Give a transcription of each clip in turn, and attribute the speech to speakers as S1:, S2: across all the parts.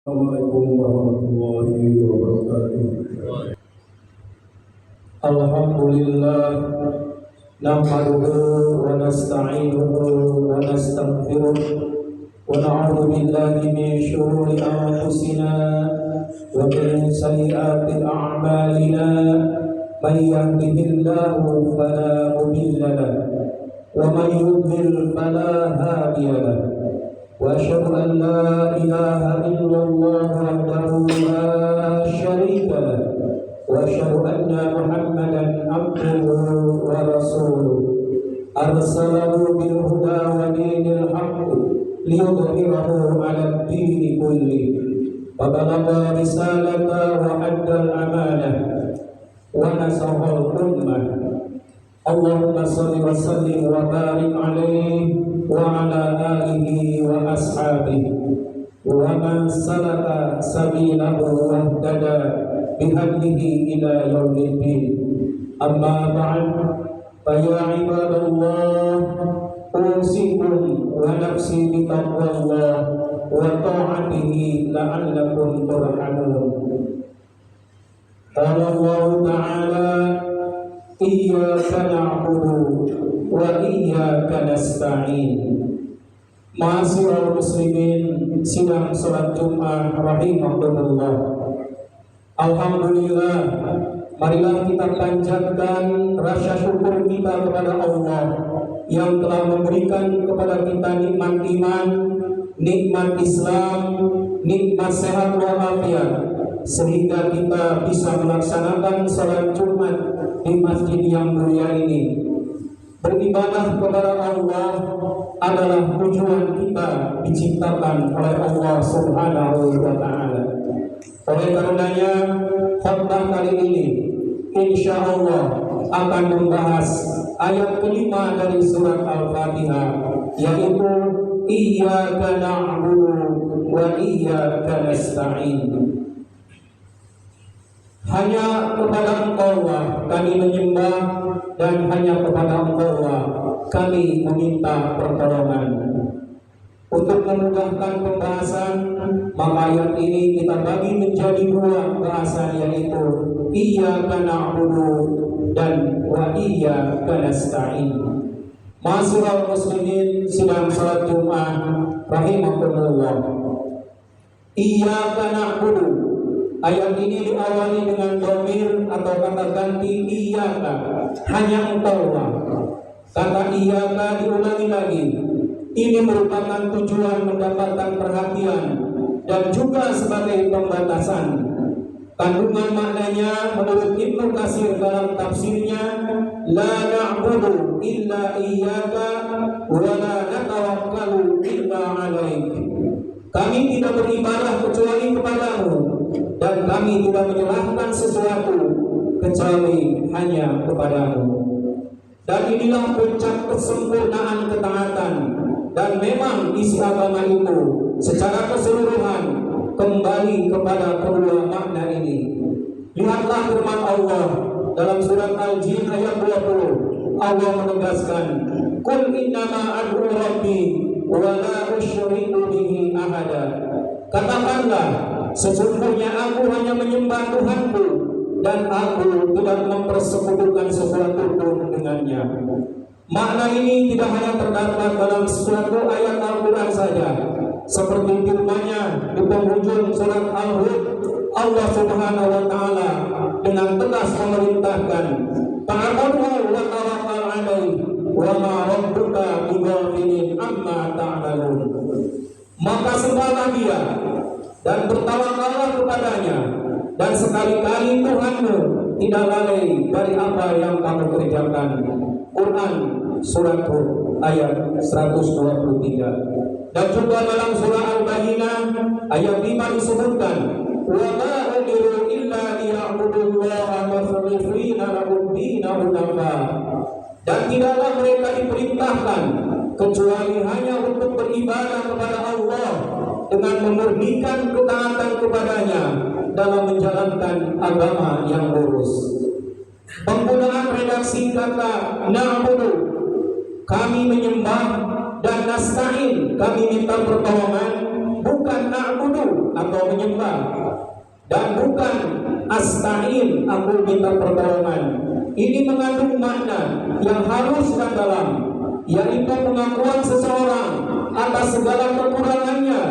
S1: Assalamualaikum warahmatullahi wabarakatuh. Alhamdulillah nahmaduhu wa nasta'inuhu wa nastaghfiruh wa na'udzu billahi min shururi anfusina wa min sayyiati a'malina may yahdihillahu fala mudilla lahu wa may yudlil fala hadiya lahu. وأشهد أن لا إله إلا الله وحده لا شريك له وأشهد أن محمدا عبده ورسوله أرسله بالهدى ودين الحق ليظهره على الدين كله وبلغ رسالة وأدى الأمانة ونصح الأمة. اللهم صل وسلم وبارك عليه وعلى آله وأصحابه ومن سلك سبيله واهتدى بهديه إلى يوم الدين. أما بعد فيا عباد الله أوصيكم ونفسي بتقوى الله وطاعته لعلكم ترحمون. قال الله تعالى Iyyaka na'budu wa iyyaka nasta'in. Ma'asyiral muslimin sidang salat Jumat rahimakumullah. Alhamdulillah, marilah kita panjatkan rasa syukur kita kepada Allah yang telah memberikan kepada kita nikmat iman, nikmat Islam, nikmat sehat walafiat, sehingga kita bisa melaksanakan salat Jumat di masjid yang mulia ini. Beribadah kepada Allah adalah tujuan kita diciptakan oleh Allah Subhanahu wa Ta'ala. Oleh karenanya, khutbah kali ini insya Allah akan membahas ayat kelima dari surat Al-Fatihah, yaitu Iyyaka na'budu wa iyyaka nasta'in. Hanya kepada Engkau lah kami menyembah, dan hanya kepada Engkau lah kami meminta pertolongan. Untuk memudahkan pembahasan, maka ayat ini kita bagi menjadi dua bahasan, yaitu Iyyaka na'budu dan wa iyyaka nasta'in. Ma'asyiral muslimin sidang salat Jumat rahimakumullah. Iyyaka na'budu, ayat ini diawali dengan dhamir atau kata ganti iyyaka, hanya Engkau lah. Kata iyyaka diulangi lagi. Ini merupakan tujuan mendapatkan perhatian dan juga sebagai pembatasan. Kandungan maknanya menurut Ibnu Katsir dalam tafsirnya, la na'budu illa iyyaka wa la natawakkalu illa 'alaik. Kami tidak beribadah kecuali kepadamu, dan kami tidak menyerahkan sesuatu kecuali hanya kepadamu. Dan inilah puncak kesempurnaan ketaatan, dan memang isi agama itu secara keseluruhan kembali kepada kedua makna ini. Lihatlah firman Allah dalam surat Al-Jin ayat 20. Allah menegaskan, Qul innama ad'u rabbi wa la usyriku bihi ahada. Katakanlah, sesungguhnya aku hanya menyembah Tuhanku, dan aku tidak mempersekutukan sesuatu pun dengannya. Makna ini tidak hanya terdapat dalam suatu ayat Al-Quran saja. Seperti firman-Nya di penghujung surat Al-Hud, Allah Subhanahu wa Ta'ala dengan tegas memerintahkan, Ta'budu wa tawakkal 'alaihi wa ma rabbuka bighafilin amma ta'malun. Maka sembahlah Dia dan bertawakallah kepadanya, dan sekali-kali Tuhanmu tidak lalai dari apa yang kamu kerjakan. Quran surat Hud ayat 123. Dan juga dalam surah Al-Bayyinah ayat 5 disebutkan, wa ma umiru illa liya'budullaha mukhlishina lahu-d-din hunafa. Dan tidaklah mereka diperintahkan kecuali hanya untuk beribadah kepada Allah dengan memurnikan ketaatan kepadanya dalam menjalankan agama yang lurus. Penggunaan redaksi kata na'budu, kami menyembah, dan nasta'in, kami minta pertolongan, bukan a'budu atau menyembah, dan bukan asta'in, aku minta pertolongan. Ini mengandung makna yang halus dan dalam, yaitu pengakuan seseorang atas segala kekurangannya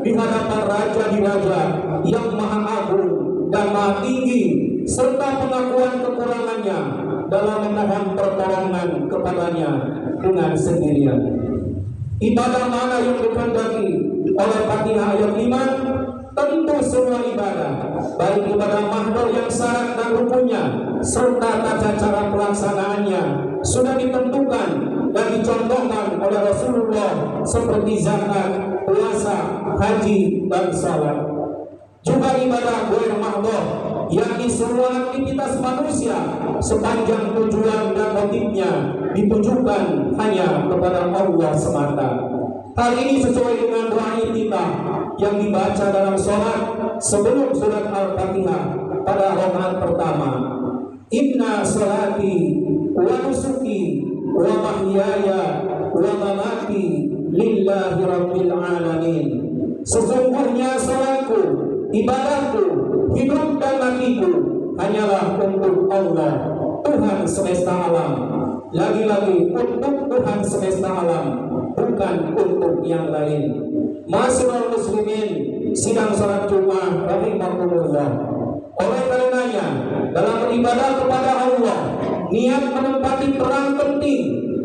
S1: di hadapan Raja di Raja yang Maha Agung dan Maha Tinggi, serta pengakuan kekurangannya dalam memohon pertolongan kepadanya dengan sendirian. Ibadah mana yang dikehendaki oleh Fatihah ayat 5? Tentu semua ibadah, baik ibadah mahdoh yang syarat dan rukunnya serta tata cara pelaksanaannya sudah ditentukan dan dicontohkan oleh Rasulullah, seperti zakat, puasa, haji, dan salat. Juga ibadah ghair mahdoh, yakni semua aktivitas manusia sepanjang tujuan dan motifnya ditujukan hanya kepada Allah semata. Hal ini sesuai dengan doa kita yang dibaca dalam sholat sebelum surat Al-Fatihah pada rakaat pertama. Inna sholati wa nusuki wa mahyaya wa mamati lillahi rabbil alamin. Sesungguhnya sholatku, ibadahku, hidup dan matiku hanyalah untuk Allah, Tuhan semesta alam. Lagi-lagi untuk Tuhan semesta alam, bukan untuk yang lain. Ma'asyiral muslimin, sidang salat Jumat rahimakumullah. Oleh karenanya, dalam beribadah kepada Allah, niat menempati peran penting.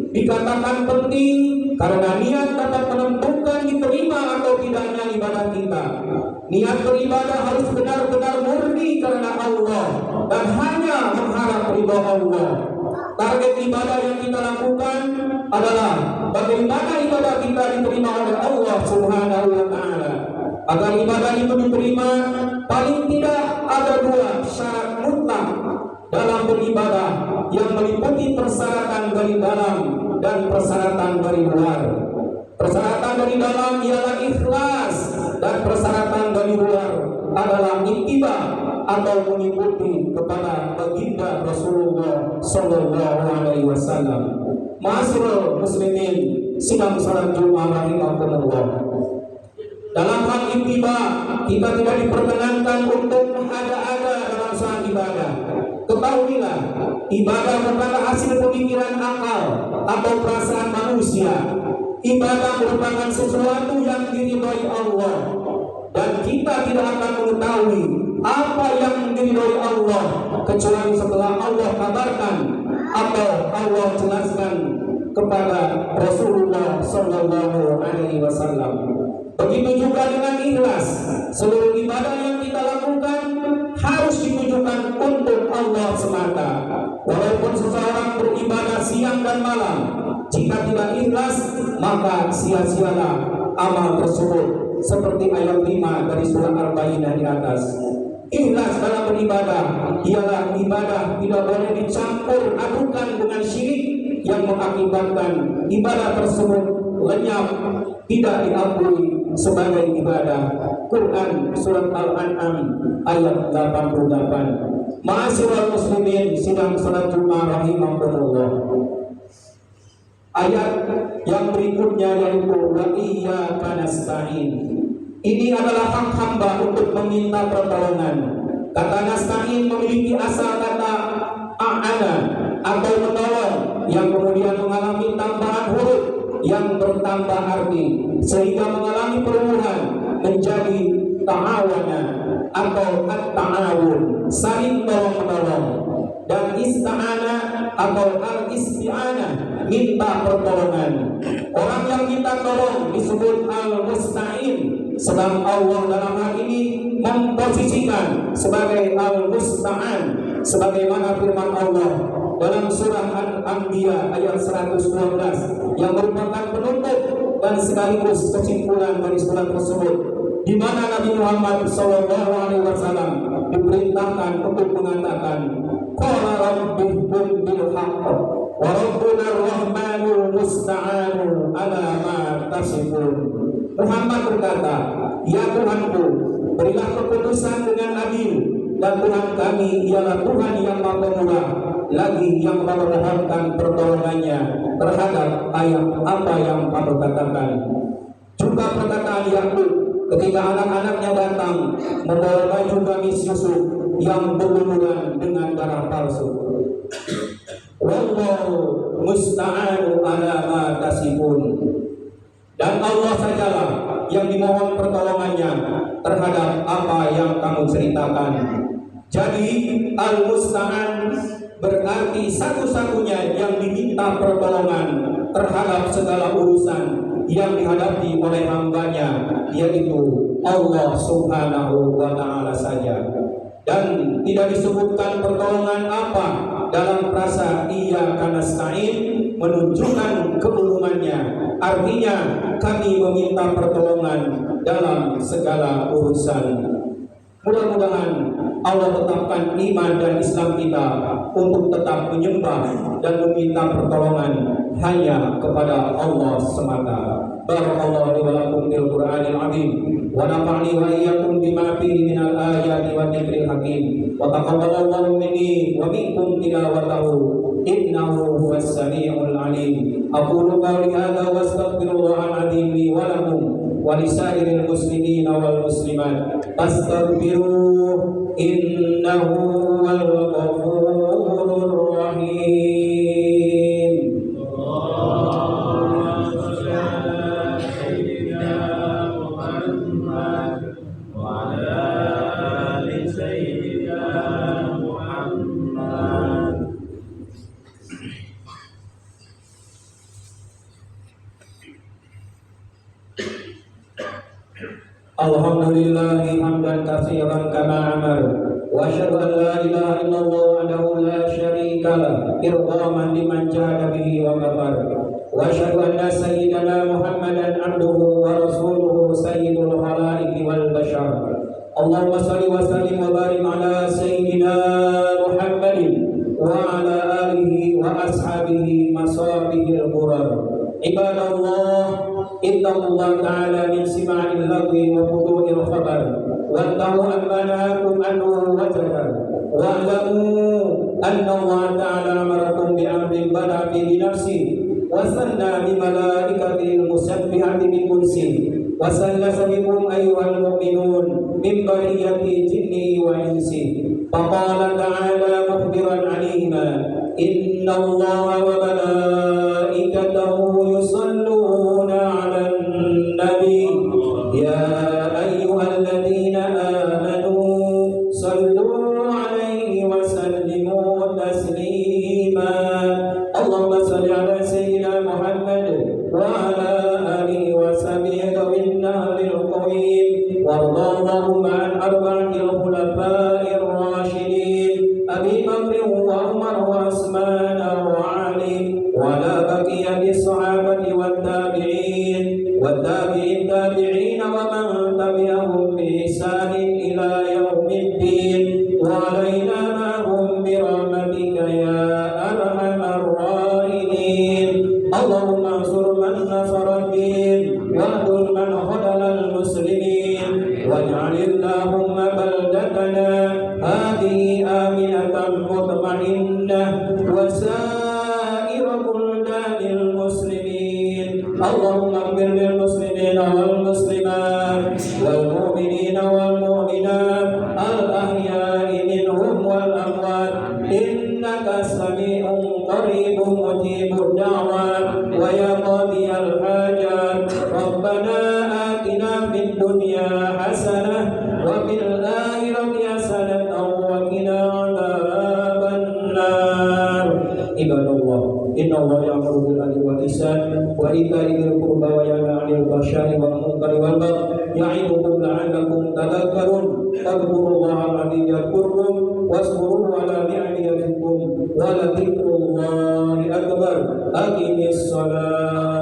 S1: Dikatakan penting karena niat dapat menentukan diterima atau tidaknya ibadah kita. Niat beribadah harus benar-benar murni karena Allah dan hanya mengharap ridha Allah. Target ibadah yang kita lakukan adalah bagaimana ibadah kita diterima oleh Allah Subhanahu wa Ta'ala. Agar ibadah itu diterima, paling tidak ada dua syarat mutlak dalam beribadah yang meliputi persyaratan dari dalam dan persyaratan dari luar. Persyaratan dari dalam ialah ikhlas, dan persyaratan dari luar adalah ittiba atau mengikuti kepada baginda Rasulullah Sallallahu Alaihi Wasallam. Ma'asyiral muslimin, sidang salat Jumat rahimakumullah. Dalam hal ittiba, kita tidak diperkenankan untuk mengada-ada dalam saat ibadah. Ketahuilah, ibadah bukanlah hasil pemikiran akal atau perasaan manusia. Ibadah merupakan sesuatu yang diridhoi Allah, dan kita tidak akan mengetahui apa yang diridhoi Allah kecuali setelah Allah kabarkan atau Allah jelaskan kepada Rasulullah Sallallahu Alaihi Wasallam. Begitu juga dengan ikhlas, seluruh ibadah yang kita lakukan harus ditujukan untuk Allah semata. Walaupun seseorang beribadah siang dan malam, jika tidak ikhlas, maka sia-sialah amal tersebut. Seperti ayat 5 dari surah Al-Baqarah di atas. Ikhlas dalam beribadah ialah ibadah tidak boleh dicampur adukan dengan syirik yang mengakibatkan ibadah tersebut lenyap, tidak diakui sebagai ibadah. Quran surat Al-An'am ayat 88. Ma'asyiral muslimin, sidang salat Jumat rahimakumullah. Ayat yang berikutnya yaitu wa iyyaka nasta'in. Ini adalah hak hamba untuk meminta pertolongan. Kata nasta'in memiliki asal kata a'ana atau menolong, yang kemudian mengalami tambahan huruf yang bertambah arti sehingga mengalami perubahan menjadi ta'awana atau at-ta'awun, saling tolong menolong. Dan ista'ana atau al-isti'anah, minta pertolongan. Orang yang minta tolong disebut al-musta'in, sedang Allah dalam hal ini memposisikan sebagai al-musta'an, sebagaimana firman Allah dalam surah Al-Anbiya ayat 112 yang merupakan penutup dan sekaligus kesimpulan dari surat tersebut, di mana Nabi Muhammad SAW diperintahkan untuk mengatakan qala rabbukum bil haqq wa rabbuna ar-rahmanul musta'anu ala ma tasifun. Muhammad berkata, ya Tuhanku, berilah keputusan dengan adil, dan Tuhan kami ialah Tuhan yang Maha Pemurah, lagi yang memohonkan pertolongannya terhadap ayat apa yang kamu katakan. Juga perkataan Yakub ketika anak-anaknya datang membawa baju gamis Yusuf yang berlumuran dengan darah palsu. Wallahu musta'anu ala ma tasifun. Dan Allah sajalah yang dimohon pertolongannya terhadap apa yang kamu ceritakan. Jadi al-musta'an berarti satu-satunya yang diminta pertolongan terhadap segala urusan yang dihadapi oleh hambanya, yaitu Allah subhanahu wa ta'ala saja. Dan tidak disebutkan pertolongan apa dalam frasa iyyaka nasta'in menunjukkan keumumannya. Artinya kami meminta pertolongan dalam segala urusan. Mudah-mudahan Allah tetapkan iman dan Islam kita untuk tetap menyembah dan meminta pertolongan hanya kepada Allah semata. Barakallahu li wa lakum bil Qur'anil azim wa nafa'ni wa iyyakum bima fihi minal ayati wa dzikril hakim wa taqabbalallahu minni wa minkum tilawatahu innahu huwas samiul alim. Aqulu qawli hadza wa astaghfirullahal azim li wa lakum wa lisairil muslimin wal muslimat fastaghfiruhu innahu huwal ghafurur rahim. Alhamdulillahi hamdan katsiran kama amar wa asyhadu an la ilaha illallah wahdahu la syarika lah irghaman liman jahada bihi wa kafar wa asyhadu anna sayyidana Muhammadan abduhu wa rasuluhu sayyidul khalaiqi wal bashar. Allahumma shalli wa sallim wa barik ala sayyidina Muhammadin wa ala alihi wa ashabihi masabihil qurar. Ibadallah, ittaqullah ta'ala min sima'il lagwi wa fudu'il khabar wantahu amma nahakum anhu wa jahar wa'lamu anna Allah ta'ala amarakum bi'amrin bada bi nafsi wa sanna bi malaikatihi musabbihati bi kursi wa sallasa bikum ayyuhal mu'minun min bariyati jinni wa insi. Faqala ta'ala mukhbiran 'alaihima inna Allah wa malaikatahu yusalluna 'alan nabi ya ayyuhalladzina amanu sallu 'alaihi wa sallimu taslima. Allahumma shalli 'ala sayyidina Muhammad wa 'ala alihi wa sahbihi min ahlil qawim warḍa Allahumma an arba'il khulafa'ir rasyidin Abi Bakr wa Umar wa Utsman wa Ali wa la baqiya bis sahabati wat tabi'in wat tabi'in tabi'in wa man tabi'ahum bi ihsan ila yaumiddin wa alaina ma'hum bi rahmatika ya arhamar rahimin. Allahumma ansur man nasara ad-din wa khudh man khadala al-muslimin waj'al Allahumma baldatana hadhihi aminatan mutma'innah wa sa'ira buldanil muslimin. Allahumma ighfir lil muslimina wal muslimat wal mu'minina wal mu'minat al ahya'i minhum wal amwat innaka sami'un qaribun mujibud da'wat wa ya qadiyal hajat. Rabbana atina fid dunya hasanah wa fil akhirati hasanah wa qina adzaban nar. Ibadallah, inna Allah ya'muru bil adli wal ihsan wa ita'i dzil qurba wa yanha 'anil fahsya'i wal munkari wal baghi ya'idukum la'allakum tadhakkarun. Fadhkurullaha al-'azim yadhkurkum wazkuruhu 'ala ni'amihi yazidkum wa la dzikrullahi akbar. Aqimis shalah.